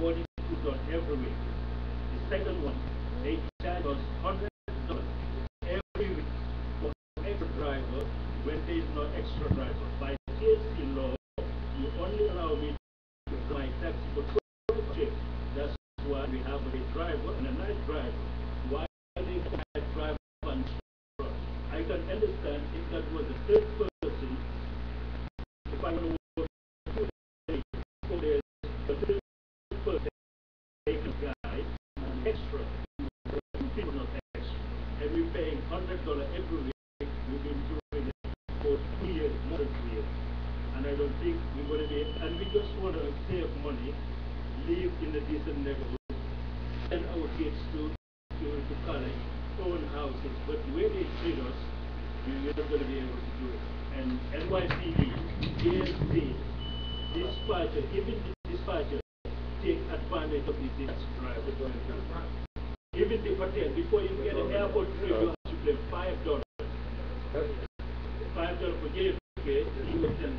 42 done every week. The second one, they charge us $100 every week for extra driver when there is no extra driver. By TSC law, you only allow me to fly taxi for 12 trips. That's why we have a driver and a night driver. Why they night driver and I can understand if that was the third person, if I know what 2 days, 4 days, the third person take a guy extra, people not extra, and we're paying $100 every week. We've been doing it for 2 years, more than 2 years, and I don't think we're going to be, and we just want to save money, live in a decent neighborhood, send our kids to college, own houses, but the way they treat us, we're not going to be able to do it. And NYPD, DSD, dispatcher, even the dispatcher take advantage of these drivers. Even the hotel, before you get an airport trip, you have to pay $5. $5 for JFK, you get $10.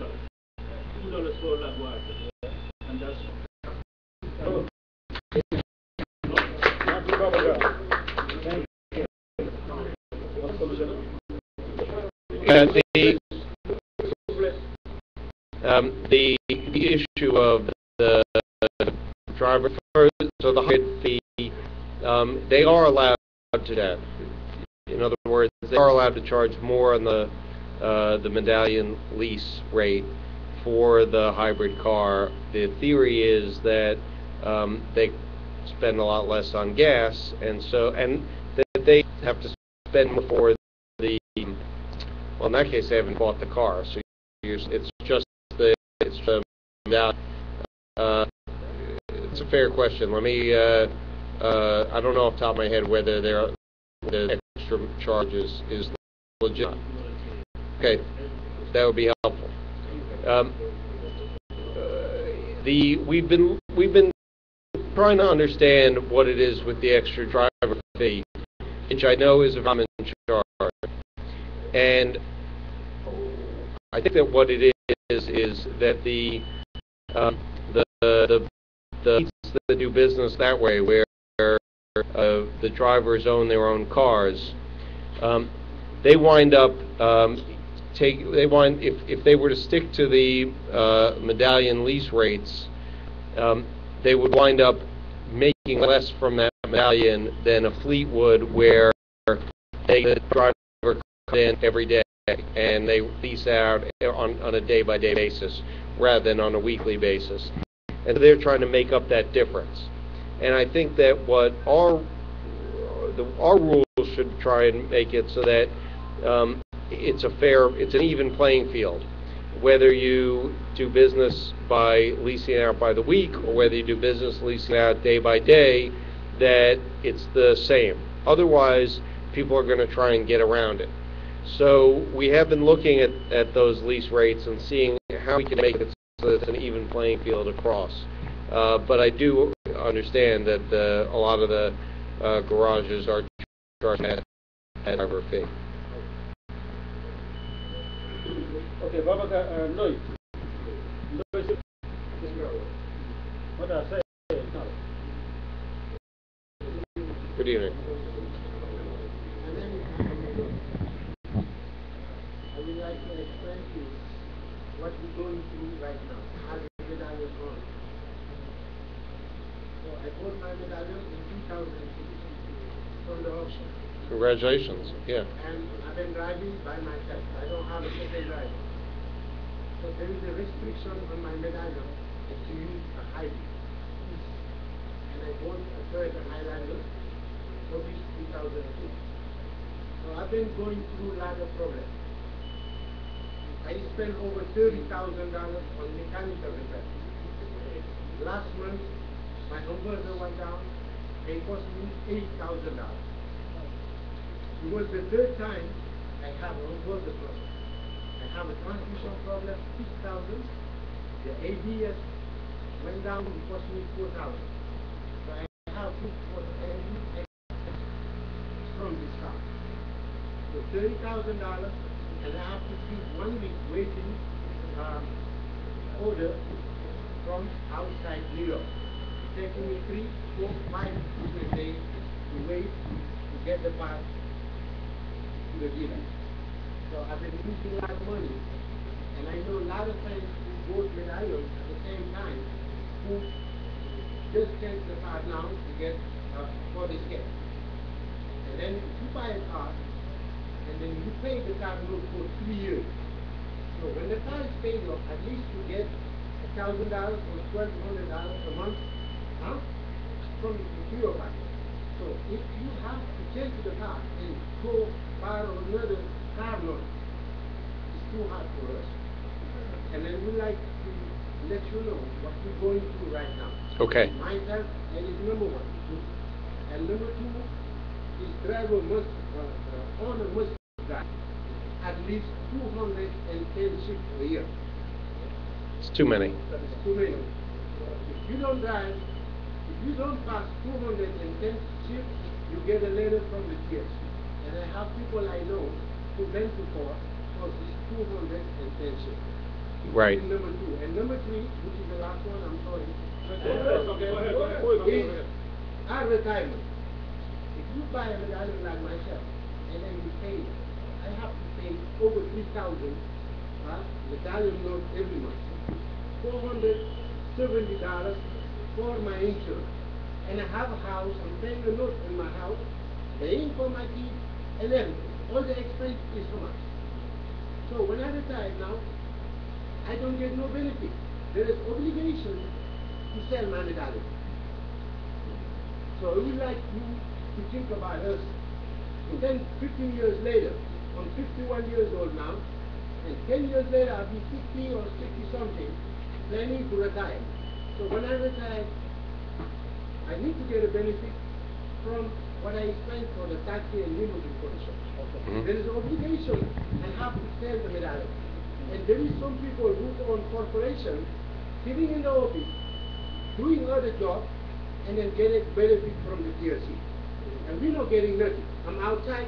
$2 for LaGuardia. And that's all. The issue of the driver, so the hybrid fee, they are allowed to that. In other words, they are allowed to charge more on the medallion lease rate for the hybrid car. The theory is that they spend a lot less on gas, and that they have to spend more for the. Well, in that case, they haven't bought the car, so it's just the medallion. It's a fair question. Let me. I don't know off the top of my head whether the extra charges is legit. Okay, that would be helpful. We've been trying to understand what it is with the extra driver fee, which I know is a common charge, and I think that what it is that the fleets that do business that way, where the drivers own their own cars, they wind up if they were to stick to the medallion lease rates, they would wind up making less from that medallion than a fleet would, where the driver comes in every day and they lease out on a day-by-day basis rather than on a weekly basis. And they're trying to make up that difference. And I think that what our rules should try and make it so that it's an even playing field. Whether you do business by leasing out by the week or whether you do business leasing out day by day, that it's the same. Otherwise, people are going to try and get around it. So we have been looking at those lease rates and seeing how we can make it so that it's an even playing field across. But I do understand that a lot of the garages are charging at driver fee. Okay, Baba, Lloyd. What I say now. Good evening. I would like to explain to you what we're going through right now. How the medallion goes. So I bought my medallion in 2006 from the auction. Congratulations. Yeah. And I've been driving by myself. I don't have a second driver. So there is a restriction on my medallion to use a hybrid. And I bought a Toyota Highlander for this 2006. So I've been going through a lot of problems. I spent over $30,000 on mechanical repair. Last month, my converter went down. It cost me $8,000. It was the third time I have a converter problem. I have a transmission problem, $6,000. The ABS went down, it cost me $4,000. So I have to put every from this car. So $30,000. And I have to keep 1 week waiting order from outside New York. taking me 3, 4, 5 business days to wait to get the part to the dealer. So I've been losing a lot of money, and I know a lot of friends who both with iron at the same time who just change the part now to get for the scale. And then you buy a car, and then you pay the car note for 3 years. So when the car is paid off, at least you get $1,000 or $1,200 a month from your pocket. So if you have to change the car and go borrow another car loan, it's too hard for us. And then we like to let you know what we're going through right now. Okay. Myself, that is number 1. And number 2 is driver must, owner must drive at least 210 shifts a year. It's too many. It's too many. If you don't drive, if you don't pass 210 shifts, you get a letter from the TSC. And I have people I know who went to court because it's 210 shifts. Right. Number 2. And number 3, which is the last one, I'm sorry, is advertisement. If you buy a medallion like myself, and then you pay, I have to pay over 3,000 medallion note every month. $470 for my insurance. And I have a house, I'm paying a note in my house, paying for my kids, and everything. All the expense is so much. So when I retire now, I don't get no benefit. There is obligation to sell my medallion. So I would like you to think about us. 10, 15 years later, I'm 51 years old now, and 10 years later I'll be 60 or 60 something, planning to retire. So when I retire, I need to get a benefit from what I spent for the taxi and limousine condition. Okay. There is an obligation. I have to sell the medallion. And there is some people who own corporations sitting in the office, doing other jobs, and then getting benefit from the TRC. And we're not getting nothing. I'm outside.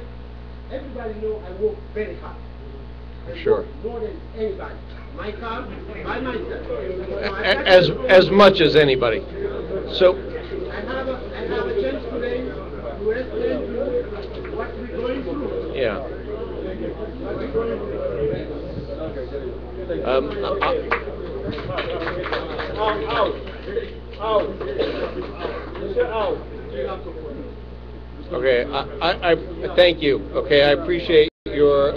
Everybody knows I work very hard. I Sure. work more than anybody. My car, by myself. As much as anybody. So I have a chance today to explain to you what we're going through. yeah. What we're going through. Okay, I thank you. Okay, I appreciate your.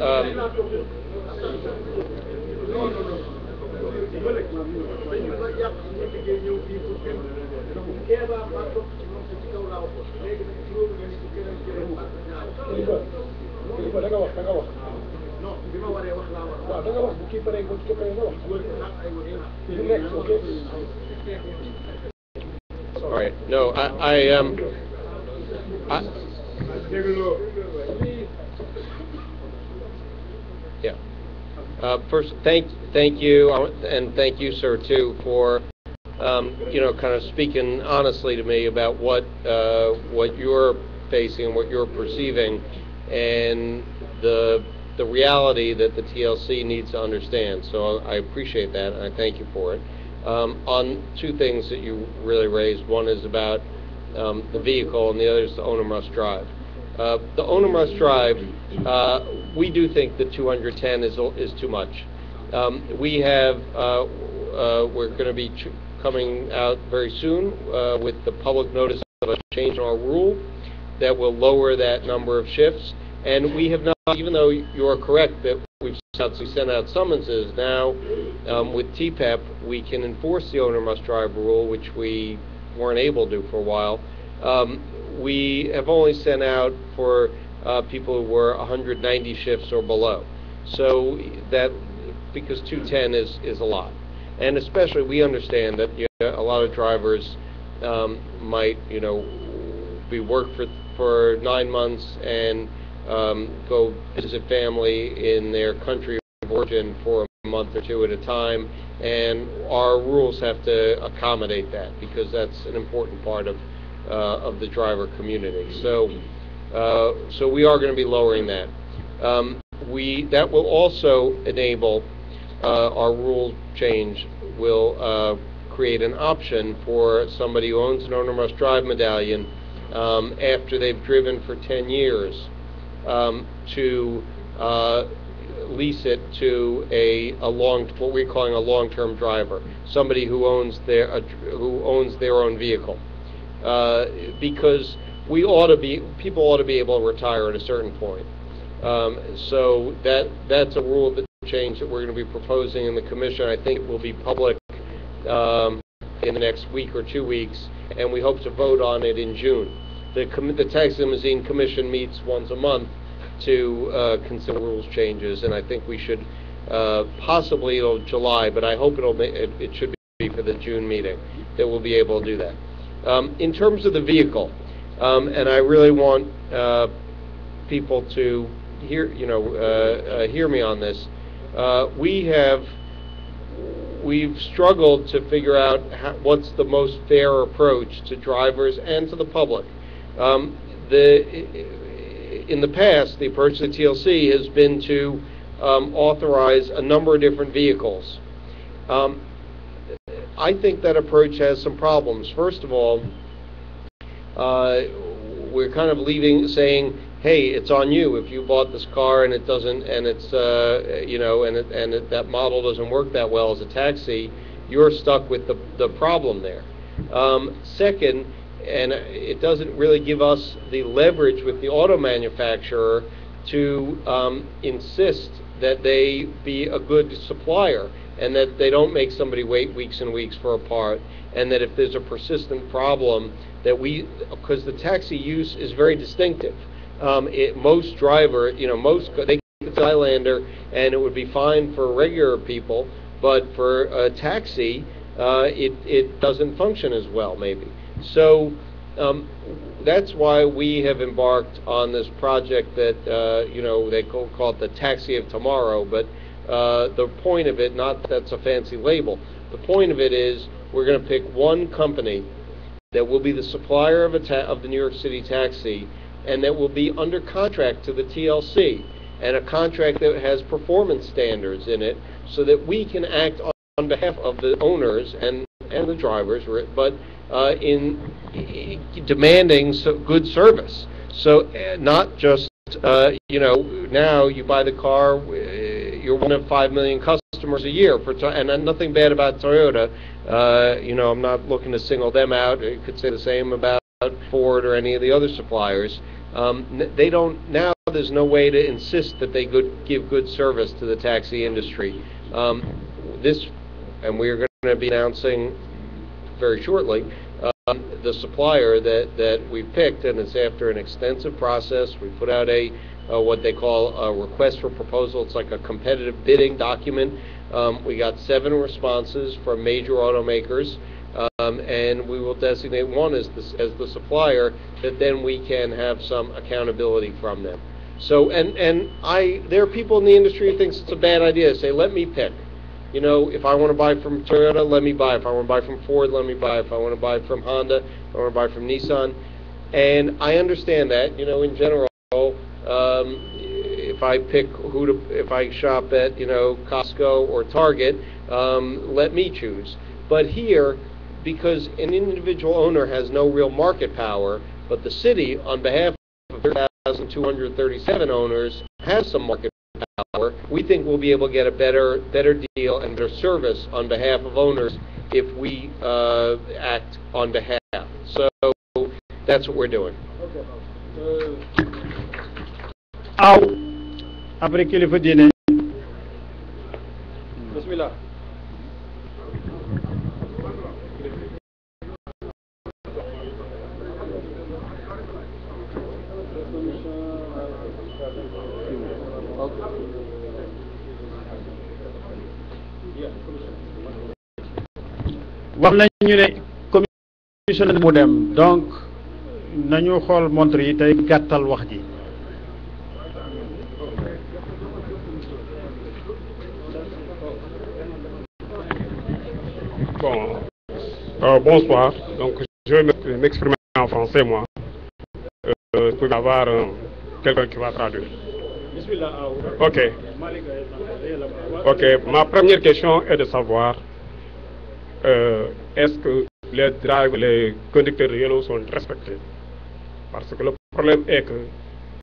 All right. No, yeah. First, thank you, and thank you, sir, too, for kind of speaking honestly to me about what you're facing, what you're perceiving, and the reality that the TLC needs to understand. So I appreciate that, and I thank you for it. On two things that you really raised, one is about the vehicle, and the other is the owner must drive. The owner must drive. We do think that 210 is too much. We have we're going to be coming out very soon with the public notice of a change in our rule that will lower that number of shifts. And we have not, even though you are correct that we sent out summonses, now with TPEP we can enforce the owner must drive rule, which we weren't able to for a while. We have only sent out for people who were 190 shifts or below. So that, because 210 is a lot. And especially we understand that a lot of drivers might, be worked for 9 months and go visit family in their country of origin for a month or two at a time, and our rules have to accommodate that because that's an important part of the driver community. So we are going to be lowering that. That will also enable our rule change will create an option for somebody who owns an owner must drive medallion after they've driven for 10 years to lease it to what we're calling a long-term driver, somebody who owns their own vehicle, because people ought to be able to retire at a certain point. So that's a rule that change that we're going to be proposing in the commission. I think it will be public in the next week or 2 weeks, and we hope to vote on it in June. The Tax Limousine Commission meets once a month to consider rules changes, and I think we should possibly July, but I hope it should be for the June meeting that we'll be able to do that. In terms of the vehicle, and I really want people to hear me on this. We've struggled to figure out what's the most fair approach to drivers and to the public. In the past, the approach to the TLC has been to authorize a number of different vehicles. I think that approach has some problems. First of all, we're kind of saying, hey, it's on you if you bought this car and it doesn't, and it's that model doesn't work that well as a taxi. You're stuck with the problem there. Second, and it doesn't really give us the leverage with the auto manufacturer to insist that they be a good supplier and that they don't make somebody wait weeks and weeks for a part, and that if there's a persistent problem, because the taxi use is very distinctive. Most driver, they get the Highlander, and it would be fine for regular people, but for a taxi, it doesn't function as well, maybe. So that's why we have embarked on this project that they call it the Taxi of Tomorrow. But the point of it, not that that's a fancy label. The point of it is we're going to pick one company that will be the supplier of the New York City taxi, and that will be under contract to the TLC, and a contract that has performance standards in it, so that we can act on behalf of the owners and the drivers, but in demanding good service. So not just now you buy the car, you're one of 5 million customers a year and nothing bad about Toyota. I'm not looking to single them out. You could say the same about Ford or any of the other suppliers. They don't now. There's no way to insist that they give good service to the taxi industry. And we're going to be announcing very shortly the supplier that we picked, and it's after an extensive process. We put out what they call a request for proposal. It's like a competitive bidding document. We got 7 responses from major automakers, and we will designate one as the supplier, that then we can have some accountability from them. So, there are people in the industry who think it's a bad idea to say, let me pick. If I want to buy from Toyota, let me buy. If I want to buy from Ford, let me buy. If I want to buy from Honda, if I want to buy from Nissan. And I understand that, in general, if I shop at, Costco or Target, let me choose. But here, because an individual owner has no real market power, but the city, on behalf of 3,237 owners, has some market power, we think we'll be able to get a better deal and better service on behalf of owners if we act on behalf. So that's what we're doing. Après kilifa diine. Bismillah. wax nañu ne commission mu dem, donc nañu xool montre yi tey gàttal wax ji. Bonsoir. Donc, je vais m'exprimer en français, moi. Pour avoir quelqu'un qui va traduire. Ok. Ma première question est de savoir est-ce que les conducteurs de vélo sont respectés? Parce que le problème est que